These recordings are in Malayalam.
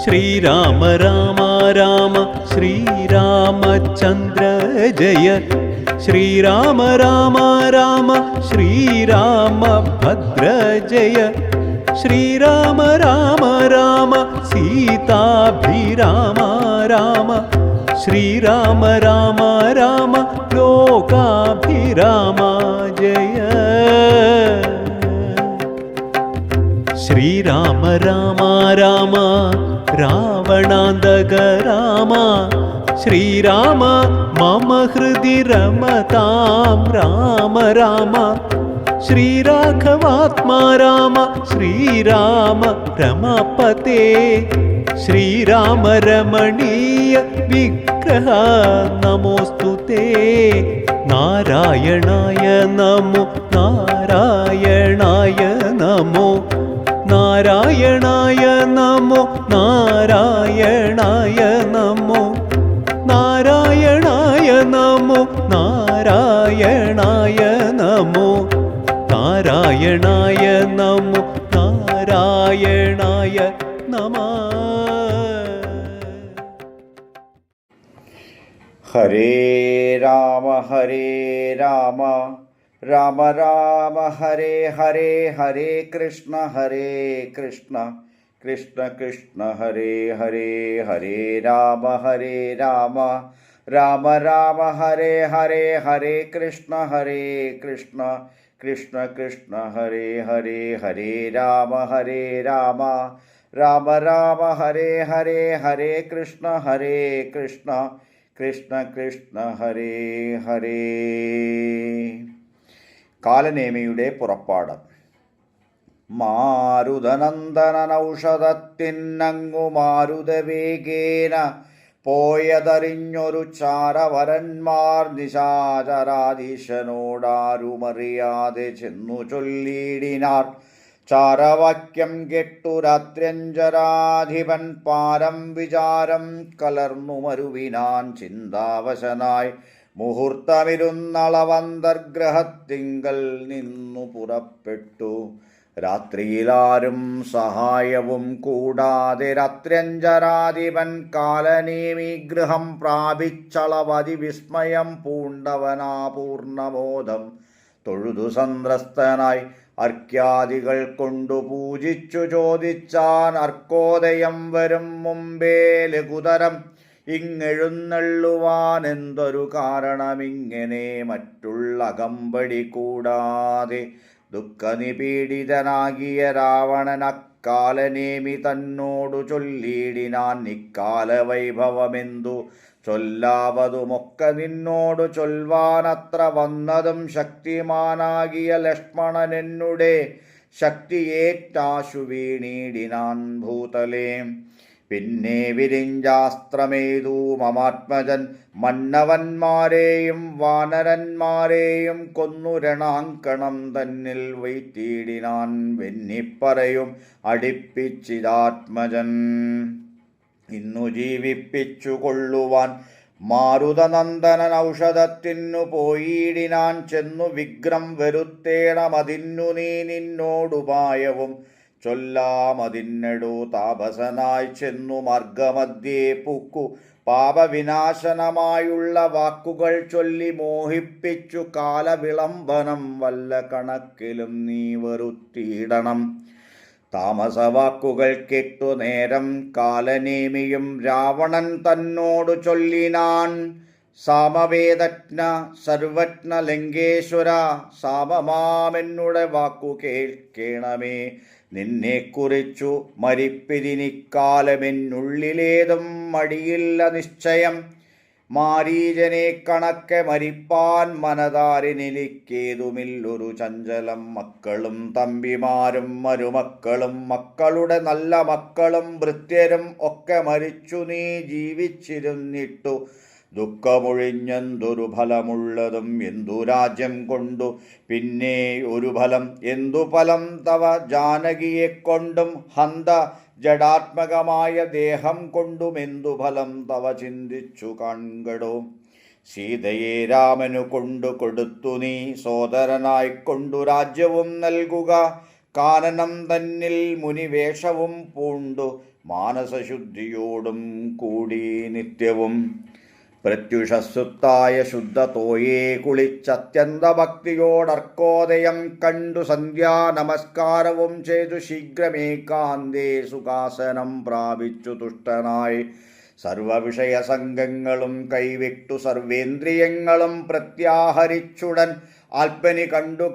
ശ്രീരാമ രാമ രാമ ശ്രീരാമചന്ദ്ര ജയ ശ്രീരാമ രാമ രാമ ശ്രീരാമഭദ്ര ജയ ശ്രീരാമ രാമ രാമ സീതാഭിരാമ രാമ ശ്രീരാമ രാമ രാമ ലോകാഭിരാമ ജയ ശ്രീരാമ രാമ രാമ രാവണാന്തക രാമ ശ്രീരാമ മമ ഹൃദി രമതാം രാമ രാമ ശ്രീരാഘവാത്മാ രാമ ശ്രീരാമ രമപതേ ശ്രീരാമ രമണീയ വിഗ്രഹ നമോസ്തുതേ നാരായണായ നമോ നാരായണായ നമോ നാരായണായ നമോ നാരായണായ നമോ നാരായണായ നമോ നാരായണായ നമോ നാരായണായ നമോ നാരായണായ നമഃ. ഹരേ രാമ രാമ രാമ ഹരേ ഹരേ ഹരേ കൃഷ്ണ കൃഷ്ണ കൃഷ്ണ ഹരേ ഹരേ ഹരേ രാമ രാമ രാമ ഹരേ ഹരേ ഹരേ കൃഷ്ണ കൃഷ്ണ കൃഷ്ണ ഹരേ ഹരേ ഹരേ രാമ രാമ ഹരേ ഹരേ കൃഷ്ണ കൃഷ്ണ കൃഷ്ണ ഹരേ ഹരേ. കാലനേമിയുടെ പുറപ്പാട്. മാരുതനന്ദനൗഷധത്തിനങ്ങു മാരുതവേഗേന പോയതറിഞ്ഞൊരു ചാരവരന്മാർ നിശാചരാധീശനോടാരുമറിയാതെ ചെന്നു ചൊല്ലിയിടിനാർ. ചാരവാക്യം കെട്ടു രാത്ര്യഞ്ജരാധിപൻ പാരം വിചാരം കലർന്നു മരുവിനാൻ ചിന്താവശനായി മുഹൂർത്തമിരുന്നളവന്തർഗ്രഹത്തിങ്കൽ നിന്നു പുറപ്പെട്ടു. രാത്രിയിലാരും സഹായവും കൂടാതെ രാത്ര്യഞ്ജരാധിപൻ കാലനേമി ഗൃഹം പ്രാപിച്ചളവതി വിസ്മയം പൂണ്ടവനാപൂർണബോധം തൊഴുതു സന്ത്രസ്തനായി അർക്യാദികൾ കൊണ്ടു പൂജിച്ചു ചോദിച്ചാൻ അർക്കോദയം വരും മുമ്പേ ലഘുതരം ഇങ്ങെഴുന്നള്ളുവാൻ എന്തൊരു കാരണമിങ്ങനെ മറ്റുള്ള അകമ്പടി കൂടാതെ. ദുഃഖനിപീഡിതനാകിയ രാവണൻ അക്കാലനേമി തന്നോടു ചൊല്ലിയിടിനാൻ ഇക്കാല വൈഭവമെന്തു ചൊല്ലാവതുമൊക്കെ നിന്നോടു ചൊൽവാനത്ര വന്നതും ശക്തിമാനാകിയ ലക്ഷ്മണൻ എന്നുടെ ശക്തിയേറ്റാശു വീണീടിനാൻ ഭൂതലേ. പിന്നെ വിരിഞ്ചാസ്ത്രമേതു മമാത്മജൻ മന്നവന്മാരെയും വാനരന്മാരെയും കൊന്നു രണാങ്കണം തന്നിൽ വൈത്തിയിടിനാൻ വെന്നിപ്പറയും അടിപ്പിച്ചിതാത്മജൻ. ഇന്നു ജീവിപ്പിച്ചു കൊള്ളുവാൻ മാരുതനന്ദനൻ ഔഷധത്തിനു പോയിടിനാൻ ചെന്നു വിഗ്രം വരുത്തേണമതിന്നു നീ നിന്നോടുപായവും ചൊല്ലാമതിന്നെടു. താപസനായി ചെന്നു മാർഗമധ്യേ പൂക്കു പാപവിനാശനമായുള്ള വാക്കുകൾ ചൊല്ലി മോഹിപ്പിച്ചു കാലവിളംബനം വല്ല കണക്കിലും നീ വരുത്തിയിടണം. താമസവാക്കുകൾ കേട്ടു നേരം കാലനേമിയും രാവണൻ തന്നോടു ചൊല്ലിനാൻ. സാമവേദജ്ഞ സർവജ്ഞ ലങ്കേശ്വര സാമമാമെന്നുടെ വാക്കു കേൾക്കേണമേ. നിന്നെക്കുറിച്ചു മരിപ്പിതിനിക്കാലമെന്നുള്ളിലേതും മടിയില്ല നിശ്ചയം. മാരീജനെ കണക്കെ മരിപ്പാൻ മനതാരിനിലിക്കേതുമില്ലൊരു ചഞ്ചലം. മക്കളും തമ്പിമാരും മരുമക്കളും മക്കളുടെ നല്ല മക്കളും ഭൃത്യരും ഒക്കെ മരിച്ചു നീ ജീവിച്ചിരുന്നിട്ടു ദുഃഖമൊഴിഞ്ഞെന്തൊരു ഫലമുള്ളതും എന്തു രാജ്യം കൊണ്ടു പിന്നെ ഒരു ഫലം എന്തു ഫലം തവ ജാനകിയെ കൊണ്ടും ഹന്ത ജഡാത്മകമായ ദേഹം കൊണ്ടും എന്തു ഫലം തവ ചിന്തിച്ചു കാൺകടോ. സീതയെ രാമനു കൊണ്ടു കൊടുത്തു നീ സോദരനായിക്കൊണ്ടു രാജ്യവും നൽകുക. കാനനം തന്നിൽ മുനിവേഷവും പൂണ്ടു മാനസശുദ്ധിയോടും കൂടി നിത്യവും പ്രത്യുഷസ്സുത്തായ ശുദ്ധതോയേ കുളിച്ചത്യന്ത ഭക്തിയോടർക്കോദയം കണ്ടു സന്ധ്യാ നമസ്കാരവും ചെയ്തു ശീഘ്രമേകാന്തേ സുഖാസനം പ്രാപിച്ചു തുഷ്ടനായി സർവവിഷയസംഗങ്ങളും കൈവിട്ടു സർവേന്ദ്രിയങ്ങളും പ്രത്യാഹരിച്ചുടൻ ആൽപ്പനി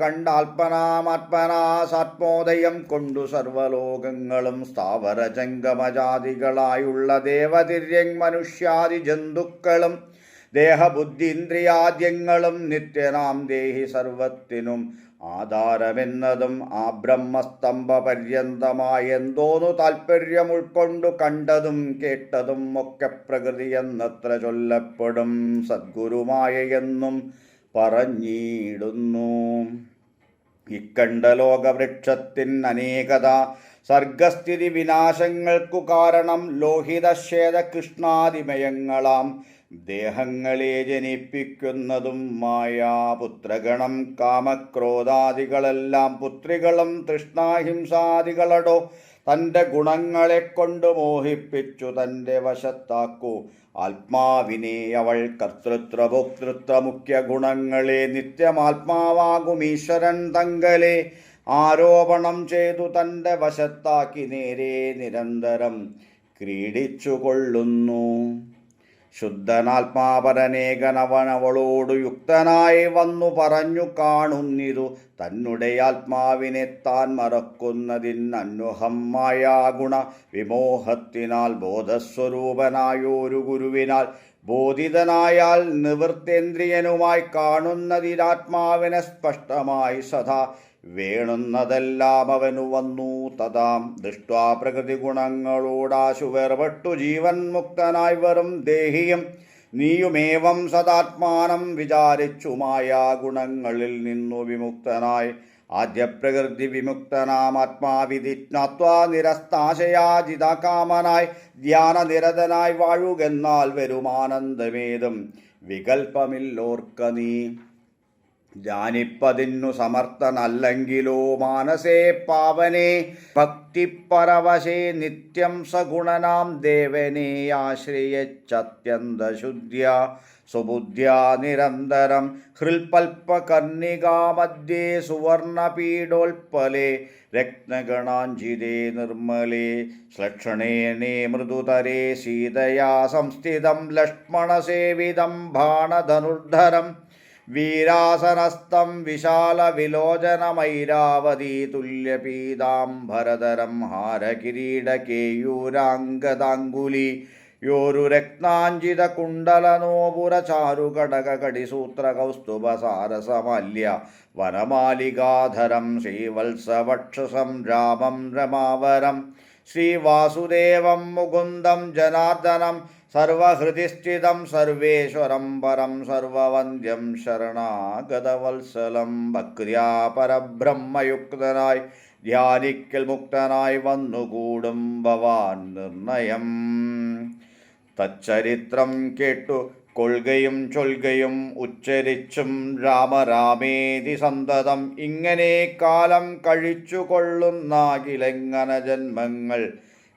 കണ്ടാൽപ്പനാമാത്മനാ സാത്മോദയം കൊണ്ടു സർവലോകങ്ങളും സ്ഥാവരജംഗമജാതികളായുള്ള ദേവതിര്യങ് മനുഷ്യാദി ജന്തുക്കളും ദേഹബുദ്ധീന്ദ്രിയാദ്യങ്ങളും നിത്യനാം ദേഹി സർവത്തിനും ആധാരമെന്നതും ആ ബ്രഹ്മസ്തംഭ പര്യന്തമായെന്തോന്നു താൽപ്പര്യം ഉൾക്കൊണ്ടു കണ്ടതും കേട്ടതും ഒക്കെ പ്രകൃതി എന്നത്ര ചൊല്ലപ്പെടും സദ്ഗുരുമായെന്നും പറഞ്ഞിടുന്നു. ഇക്കണ്ട ലോകവൃക്ഷത്തിൻ അനേകത സർഗസ്ഥിതി വിനാശങ്ങൾക്കു കാരണം ലോഹിതശ്വേത കൃഷ്ണാതിമയങ്ങളാം ദേഹങ്ങളെ ജനിപ്പിക്കുന്നതും മായാപുത്രഗണം കാമക്രോധാദികളെല്ലാം പുത്രികളും തൃഷ്ണാഹിംസാദികളടോ തൻ്റെ ഗുണങ്ങളെ കൊണ്ട് മോഹിപ്പിച്ചു തൻ്റെ വശത്താക്കൂ ആത്മാവിനെ അവൾ കർത്തൃത്വ ഭോക്തൃത്വ മുഖ്യ ഗുണങ്ങളെ നിത്യമാത്മാവാകും ഈശ്വരൻ തങ്കലെ ആരോപണം ചെയ്തു തൻ്റെ വശത്താക്കി നേരെ നിരന്തരം ക്രീഡിച്ചുകൊള്ളുന്നു. ശുദ്ധനാത്മാപരനേകനവനവളോടു യുക്തനായി വന്നു പറഞ്ഞു കാണുന്നിതു തന്നെ ആത്മാവിനെ താൻ മറക്കുന്നതിനന്വഹം മായാഗുണ വിമോഹത്തിനാൽ ബോധസ്വരൂപനായൊരു ഗുരുവിനാൽ ബോധിതനായാൽ നിവൃത്തേന്ദ്രിയനുമായി കാണുന്നതിനാത്മാവിനെ സ്പഷ്ടമായി സദാ വേണുന്നതെല്ലാം അവനു വന്നു തഥാം ദൃഷ്ട്വാ പ്രകൃതി ഗുണങ്ങളോടാശു വേർപെട്ടു ജീവൻ മുക്തനായി വരും ദേഹിയും നീയുമേവം സദാത്മാനം വിചാരിച്ചു മായാ ഗുണങ്ങളിൽ നിന്നു വിമുക്തനായി ആദ്യപ്രകൃതി വിമുക്തനാമാത്മാവിധി ജ്ഞാത്വാ നിരസ്താശയാജിതകാമനായി ധ്യാനനിരതനായി വാഴുകെന്നാൽ വരുമാനന്ദമേതും വികൽപ്പമില്ലോർക്ക നീ. ധ്യാനിപ്പതിന്നു സമർത്ഥനല്ലെങ്കിലോ മാനസേ പാവനെ ഭക്തിപരവശേ നിത്യം സഗുണനാം ദേവനെ ആശ്രയച്ചത്യന്തശുദ്ധ്യാ സുബുദ്ധ്യാ നിരന്തരം ഹൃൽപൽപകർണികാമധ്യേ സുവർണപീഡോൽപലേ രത്നഗണാഞ്ജിതേ നിർമ്മലേ ശ്ലക്ഷണേനേ മൃദുതരേ സീതയാ സംസ്ഥിതം ലക്ഷ്മണസേവിതം ബാണധനുർധരം വീരാസനസ്ഥം വിശാലവിലോചനമൈരാവതീ തുല്യപീതാംബരധരം ഹാരകിരീടകേയൂരാംഗദാങ്കുലി യോരു രത്നാഞ്ജിതകുണ്ടലനോപുരചാരുകടകടിസൂത്രകൗസ്തുഭസാരസമാല്യ വനമാലികാധരം ശ്രീവത്സവക്ഷസം രാമം രമാവരം ശ്രീവാസുദേവം മുകുന്ദം ജനാർദ്ദനം സർവഹൃദിസ്ഥിതം സർവേശ്വരം പരം സർവവന്ദ്യം ശരണാഗതവത്സലം ഭക്ര്യാ പരബ്രഹ്മയുക്തനായി ധ്യാനിക്കൽ മുക്തനായി വന്നുകൂടും ഭവാൻ നിർണയം. തച്ചരിത്രം കേട്ടു കൊൾകയും ചൊൽകയും ഉച്ചരിച്ചും രാമരാമേതി സന്തതം ഇങ്ങനെ കാലം കഴിച്ചു കൊള്ളുന്നാകിലെങ്ങന ജന്മങ്ങൾ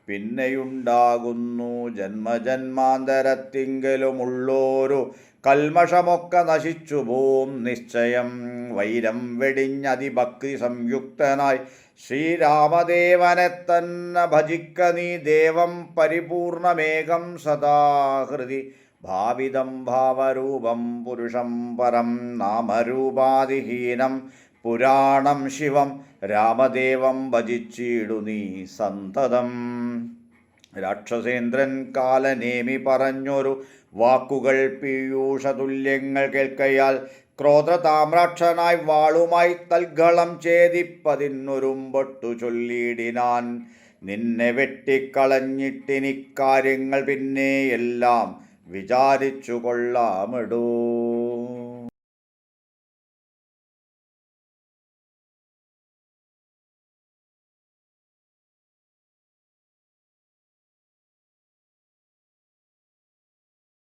പിന്നെയുണ്ടാകുന്നു ജന്മജന്മാന്തരത്തിങ്കലുമുള്ളോരു കൽമഷമൊക്കെ നശിച്ചു പോം നിശ്ചയം. വൈരം വെടിഞ്ഞതിഭക്തി സംയുക്തനായി ശ്രീരാമദേവനെ തന്നെ ഭജിക്ക നീ ദേവം പരിപൂർണമേകം സദാഹൃതി ഭാവിതം ഭാവരൂപം പുരുഷം പരം നാമരൂപാദിഹീനം പുരാണം ശിവം രാമദേവം ഭജിച്ചിടു നീ സന്തതം. രാക്ഷസേന്ദ്രൻ കാലനേമി പറഞ്ഞൊരു വാക്കുകൾ പീയൂഷതുല്യങ്ങൾ കേൾക്കയാൽ ക്രോധതാമ്രാക്ഷനായി വാളുമായി തൽഗളം ഛേദിപ്പതിനൊരുമ്പൊട്ടു ചൊല്ലിയിടിനാൻ. നിന്നെ വെട്ടിക്കളഞ്ഞിട്ടിനിക്കാര്യങ്ങൾ പിന്നെയെല്ലാം വിചാരിച്ചു കൊള്ളാമിടൂ.